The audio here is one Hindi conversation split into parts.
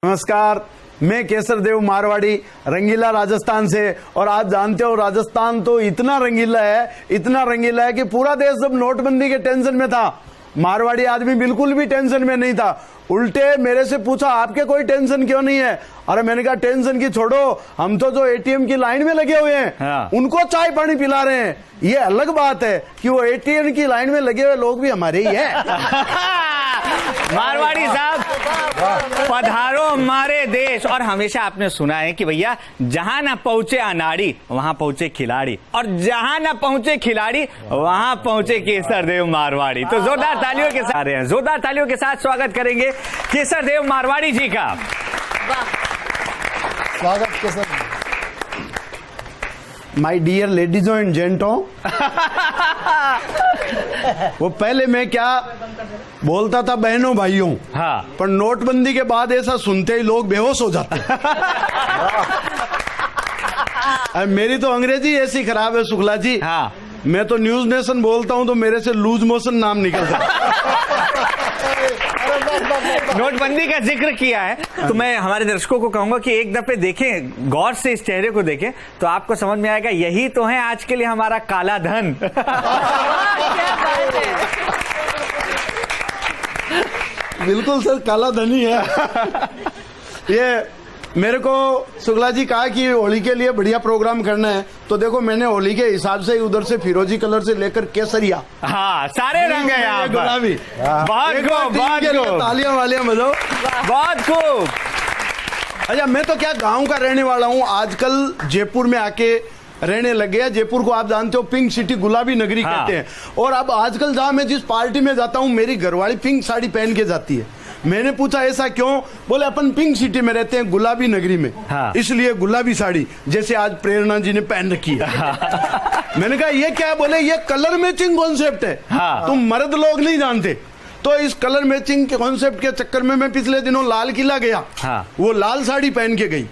नमस्कार, मैं केसर देव मारवाड़ी रंगीला राजस्थान से। और आप जानते हो राजस्थान तो इतना रंगीला है कि पूरा देश जब नोटबंदी के टेंशन में था, मारवाड़ी आदमी बिल्कुल भी टेंशन में नहीं था। उल्टे मेरे से पूछा आपके कोई टेंशन क्यों नहीं है? अरे मैंने कहा टेंशन की छोड़ो, हम तो जो एटीएम की लाइन में लगे हुए हैं उनको चाय पानी पिला रहे हैं। ये अलग बात है कि वो एटीएम की लाइन में लगे हुए लोग भी हमारे ही हैं। मारवाड़ी साहब पधारो हमारे देश। और हमेशा आपने सुना है कि भैया जहां ना पहुंचे अनाड़ी वहां पहुंचे खिलाड़ी, और जहां ना पहुंचे खिलाड़ी वहां पहुंचे केसर देव मारवाड़ी। तो जोरदार तालियों के साथ जोरदार तालियों के साथ स्वागत करेंगे केसर देव मारवाड़ी जी का। स्वागत केसर। माय डियर लेडीजों एंड जेंटों, वो पहले मैं क्या बोलता था बहनों भाइयों, हाँ, पर नोटबंदी के बाद ऐसा सुनते ही लोग बेहोश हो जाते। मेरी तो अंग्रेजी ऐसी खराब है शुक्ला जी। हाँ, मैं तो न्यूज नेशन बोलता हूं तो मेरे से लूज मोशन नाम निकलता है। नोटबंदी का जिक्र किया है तो मैं हमारे दर्शकों को कहूंगा कि एक दफे देखें, गौर से इस चेहरे को देखें तो आपको समझ में आएगा यही तो है आज के लिए हमारा काला धन। बिल्कुल सर, काला धन ही है। ये मेरे को शुक्ला जी कहा कि होली के लिए बढ़िया प्रोग्राम करना है, तो देखो मैंने होली के हिसाब से उधर से फिरोजी कलर से लेकर केसरिया, हाँ, सारे रंग है यहाँ पर। गुलाबी। बहुत खूब, बहुत खूब, तालियां वालियां बजाओ, बहुत खूब। अच्छा, मैं तो क्या गांव का रहने वाला हूँ, आजकल जयपुर में आके रहने लग गया। जयपुर को आप जानते हो पिंक सिटी, गुलाबी नगरी कहते हैं। और अब आजकल जहां मैं जिस पार्टी में जाता हूँ मेरी घरवाली पिंक साड़ी पहन के जाती है। मैंने पूछा ऐसा क्यों? बोले अपन पिंक सिटी में रहते हैं, गुलाबी नगरी में, इसलिए गुलाबी साड़ी, जैसे आज प्रेरणा जी ने पहन रखी है। मैंने कहा ये क्या? बोले ये कलर मैचिंग कॉन्सेप्ट है, तुम मर्द लोग नहीं जानते। तो इस कलर मैचिंग के कॉन्सेप्ट के चक्कर में मैं पिछले दिनों लाल किला गया, वो लाल साड़ी पहन के गई।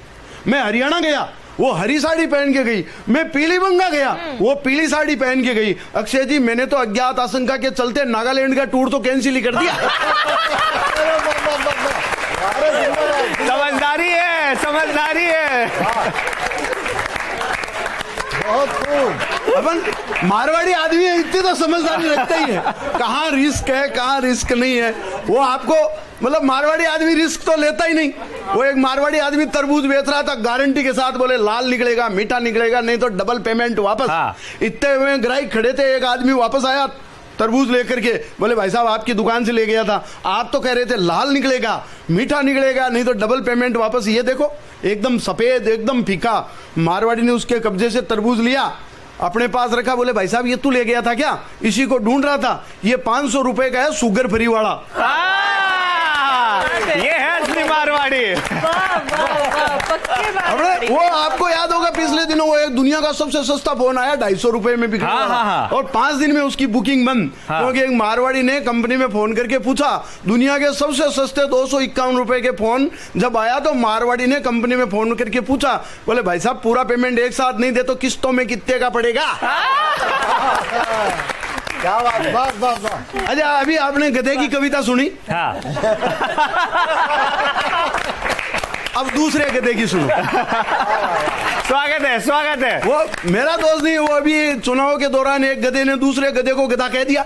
मैं हरियाणा गया, वो हरी साड़ी पहन के गई। मैं पीलीबंगा गया, वो पीली साड़ी पहन के गई। अक्षय जी, मैंने तो अज्ञात आशंका के चलते नागालैंड का टूर तो कैंसिल ही कर दिया। समझदारी है, समझदारी है। बहुत खूब। अपन मारवाड़ी आदमी है, इतनी तो समझदारी रखते ही है। कहाँ रिस्क है, कहाँ रिस्क नहीं है, वो आपको मतलब मारवाड़ी आदमी रिस्क तो लेता ही नहीं। वो एक मारवाड़ी आदमी तरबूज बेच रहा था गारंटी के साथ, बोले लाल निकलेगा, मीठा निकलेगा, नहीं तो डबल पेमेंट वापस। इतने हुए ग्राहक खड़े थे, एक आदमी वापस आया तरबूज लेकर के, बोले भाई साहब आपकी दुकान से ले गया था, आप तो कह रहे थे लाल निकलेगा, मीठा निकलेगा, नहीं तो डबल पेमेंट वापस। ये देखो एकदम सफेद, एकदम फीका। मारवाड़ी ने उसके कब्जे से तरबूज लिया, अपने पास रखा, बोले भाई साहब ये तू ले गया था क्या? इसी को ढूंढ रहा था, ये 500 रुपए का है, शुगर फ्री वाला। ये है असली मारवाड़ी। वो आपको याद होगा पिछले दिनों वो एक दुनिया का सबसे सस्ता फोन आया, 250 रुपए में बिका, और 5 दिन में उसकी बुकिंग बंद। क्योंकि एक मारवाड़ी ने कंपनी में फोन करके पूछा, दुनिया के सबसे सस्ते 251 रुपए के फोन जब आया तो मारवाड़ी ने कंपनी में फोन करके पूछा, बोले भाई साहब पूरा पेमेंट एक साथ नहीं दे तो किस्तों में कितने का पड़ेगा? क्या बात, वाह वाह वाह। अच्छा, अभी आपने गधे की कविता सुनी, अब दूसरे गधे की सुनो। स्वागत है, स्वागत है। वो मेरा दोस्त नहीं, वो अभी चुनाव के दौरान एक गधे ने दूसरे गधे को गधा कह दिया,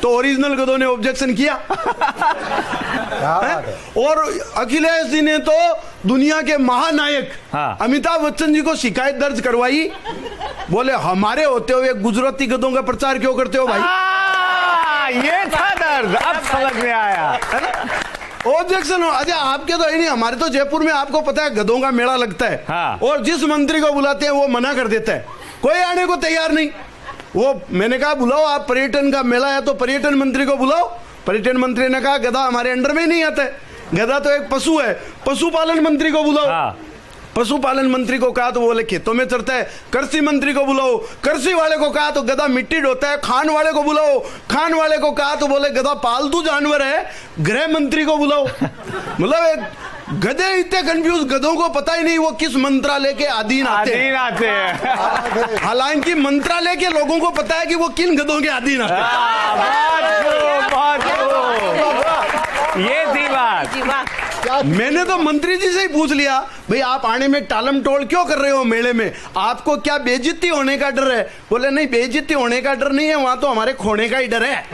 तो ओरिजिनल गधों ने ऑब्जेक्शन किया। और अखिलेश जी ने तो दुनिया के महानायक अमिताभ बच्चन जी को शिकायत दर्ज करवाई। बोले हमारे होते हुए गुजराती गधों का प्रचार क्यों करते हो भाई? ये था दर्द, अब समझ में आया। ऑब्जेक्शन हो। अच्छा, आपके तो है नहीं, हमारे तो जयपुर में आपको पता है गधों का मेला लगता है, और जिस मंत्री को बुलाते हैं वो मना कर देता है, कोई आने को तैयार नहीं। वो मैंने कहा बुलाओ, आप पर्यटन का मेला है तो पर्यटन मंत्री को बुलाओ। पर्यटन मंत्री ने कहा गधा हमारे अंडर में नहीं आता है, गधा तो एक पशु है, पशुपालन मंत्री को बुलाओ। पशुपालन मंत्री को कहा तो बोले खेतों में चढ़ता है। कृषि मंत्री को बुलाओ, कृषि वाले को कहा तो गधा मिट्टी ढोता है। खान वाले को बुलाओ, खान वाले को कहा तो बोले गधा पालतू जानवर है। गृह मंत्री को बुलाओ। मतलब गधे इतने कंफ्यूज, गधों को पता ही नहीं वो किस मंत्रालय के अधीन आते हैं। हालांकि मंत्रालय के लोगों को पता है कि वो किन गधों के अधीन आते हैं। ये थी बात। मैंने तो मंत्री जी से ही पूछ लिया, भाई आप आने में टालम टोल क्यों कर रहे हो मेले में, आपको क्या बेइज्जती होने का डर है? बोले नहीं, बेइज्जती होने का डर नहीं है, वहां तो हमारे खोने का ही डर है।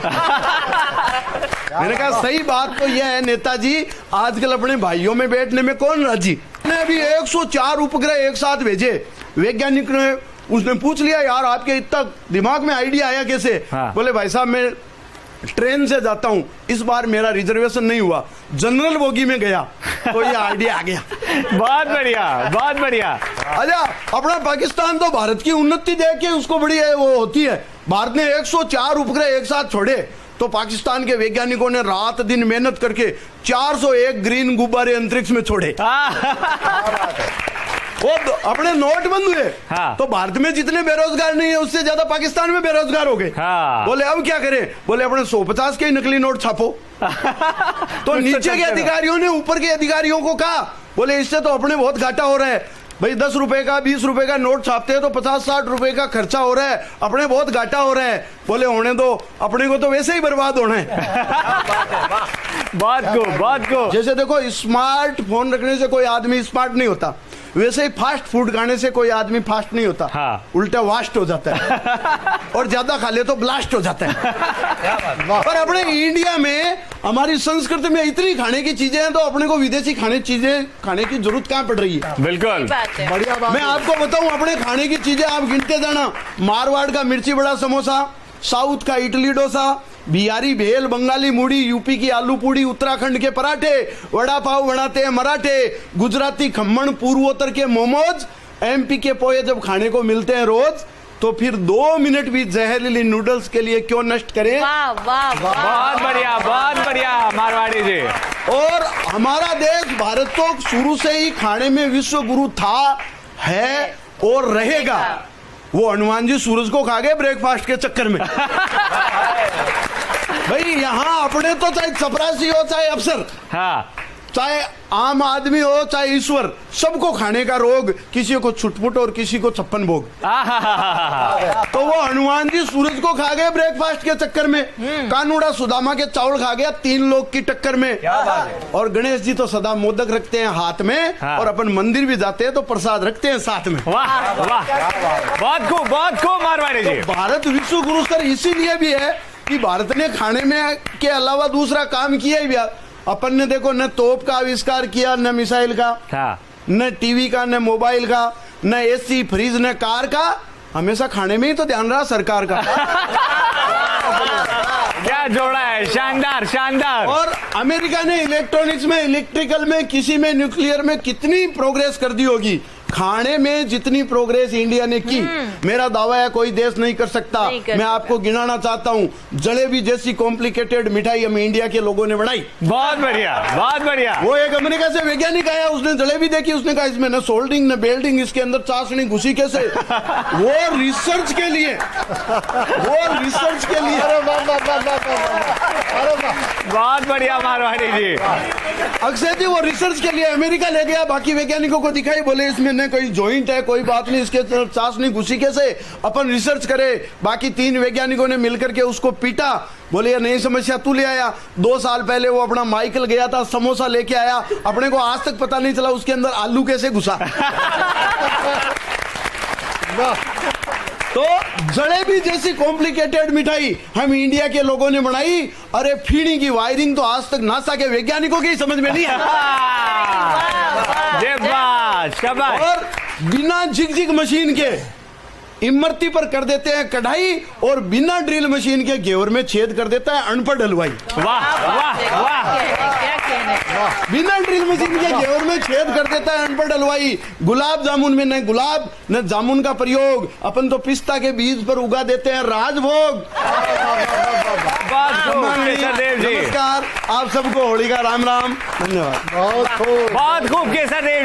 मैंने कहा सही बात तो यह है नेताजी, आजकल अपने भाइयों में बैठने में कौन राजी। मैंने अभी 104 उपग्रह एक साथ भेजे, वैज्ञानिक ने उसने पूछ लिया यार आपके इतना दिमाग में आइडिया आया कैसे? बोले भाई साहब मैं ट्रेन से जाता हूं, इस बार मेरा रिजर्वेशन नहीं हुआ, जनरल बोगी में गया तो ये आइडिया आ गया। बहुत बढ़िया, बहुत बढ़िया। अच्छा, अपना पाकिस्तान तो भारत की उन्नति देख के उसको बड़ी वो होती है। भारत ने 104 उपग्रह एक साथ छोड़े तो पाकिस्तान के वैज्ञानिकों ने रात दिन मेहनत करके 401 ग्रीन गुब्बारे अंतरिक्ष में छोड़े। वो अपने नोट बंद हुए। तो भारत में जितने बेरोजगार नहीं है उससे ज्यादा पाकिस्तान में बेरोजगार हो गए। बोले अब क्या करें? बोले अपने 150 के नकली नोट छापो। तो नीचे के अधिकारियों ने ऊपर के अधिकारियों को कहा, बोले इससे तो अपने बहुत घाटा हो रहा है भाई, 10 रुपए का 20 रुपए का नोट छापते हैं तो 50-60 रुपए का खर्चा हो रहा है, अपने बहुत घाटा हो रहा है। बोले होने दो, अपने को तो वैसे ही बर्बाद होना है। बहुत खूब। जैसे देखो, स्मार्टफोन रखने से कोई आदमी स्मार्ट नहीं होता, वैसे ही फास्ट फूड खाने से कोई आदमी फास्ट नहीं होता। उल्टा वास्ट हो जाता है और ज्यादा खा ले तो ब्लास्ट हो जाता है। पर अपने इंडिया में हमारी संस्कृति में इतनी खाने की चीजें हैं तो अपने को विदेशी खाने की जरूरत कहाँ पड़ रही है? बिल्कुल बढ़िया बात। मैं आपको बताऊं, अपने खाने की चीजें आप गिनते जाना, मारवाड़ का मिर्ची बड़ा समोसा, साउथ का इडली डोसा, बिहारी भेल, बंगाली मूढ़ी, यूपी की आलू पूड़ी, उत्तराखंड के पराठे, वड़ा पाव बनाते हैं मराठे, गुजराती खम्मन, पूर्वोत्तर के मोमोज, एमपी के पोहे जब खाने को मिलते हैं रोज तो फिर 2 मिनट भी जहरीली नूडल्स के लिए क्यों नष्ट करें? वाह वाह, बहुत बढ़िया मारवाड़ी जी। और हमारा देश भारत तो शुरू से ही खाने में विश्व गुरु था, है और रहेगा। वो हनुमान जी सूरज को खा गए ब्रेकफास्ट के चक्कर में। भाई यहाँ अपने तो चाहे चपरासी हो चाहे अफसर, चाहे आम आदमी हो चाहे ईश्वर, सबको खाने का रोग, किसी को छुटपुट और किसी को 56 भोग। तो वो हनुमान जी सूरज को खा गए ब्रेकफास्ट के चक्कर में, कानूड़ा सुदामा के चावल खा गया 3 लोग की टक्कर में। और गणेश जी तो सदा मोदक रखते हैं हाथ में, और अपन मंदिर भी जाते हैं तो प्रसाद रखते हैं साथ में। वाह वाह, बहुत खूब मारवाड़ी जी। भारत विश्व गुरु सर इसीलिए भी है कि भारत ने खाने में के अलावा दूसरा काम किया ही। अपन ने देखो न तोप का आविष्कार किया, न मिसाइल का, न टीवी का, न मोबाइल का, न एसी फ्रिज, न कार का, हमेशा खाने में ही तो ध्यान रहा सरकार का। क्या जोड़ा है, शानदार। और अमेरिका ने इलेक्ट्रॉनिक्स में, इलेक्ट्रिकल में, किसी में, न्यूक्लियर में कितनी प्रोग्रेस कर दी होगी। खाने में जितनी प्रोग्रेस इंडिया ने की, मेरा दावा है कोई देश नहीं कर सकता। मैं आपको गिनाना चाहता हूँ, जलेबी जैसी कॉम्प्लिकेटेड मिठाई हम इंडिया के लोगों ने बनाई। बहुत बढ़िया। वो एक अमेरिका से वैज्ञानिक आया, उसने जलेबी देखी, उसने कहा इसमें न सोल्डिंग न बेल्डिंग, इसके अंदर चाशनी घुसी कैसे? वो रिसर्च के लिए बहुत बढ़िया मारवाड़ी जी। अक्षय जी वो रिसर्च के लिए अमेरिका ले गया, बाकी वैज्ञानिकों को दिखाई, बोले इसमें न कोई जॉइंट है, कोई बात नहीं, इसके चाशनी घुसी कैसे, अपन रिसर्च करे। बाकी 3 वैज्ञानिकों ने मिलकर के उसको पीटा, बोले ये नई समस्या तू ले आया। 2 साल पहले वो अपना माइकल गया था, समोसा लेके आया, अपने को आज तक पता नहीं चला उसके अंदर आलू कैसे घुसा। तो जलेबी जैसी कॉम्प्लिकेटेड मिठाई हम इंडिया के लोगों ने बनाई। अरे फीणी की वायरिंग तो आज तक नासा के वैज्ञानिकों की समझ में नहीं है। और बिना झिकझिक मशीन के इमरती पर कर देते हैं कढ़ाई, और बिना ड्रिल मशीन के घेवर में छेद कर देता है अनपढ़ हलवाई। बिना ड्रिल मशीन के घेवर में छेद कर देता है अनपढ़ हलवाई। गुलाब जामुन में न गुलाब न जामुन का प्रयोग, अपन तो पिस्ता के बीज पर उगा देते हैं राजभोग। नमस्कार, आप सबको होली का राम राम, धन्यवाद। बहुत खूब केसर देव।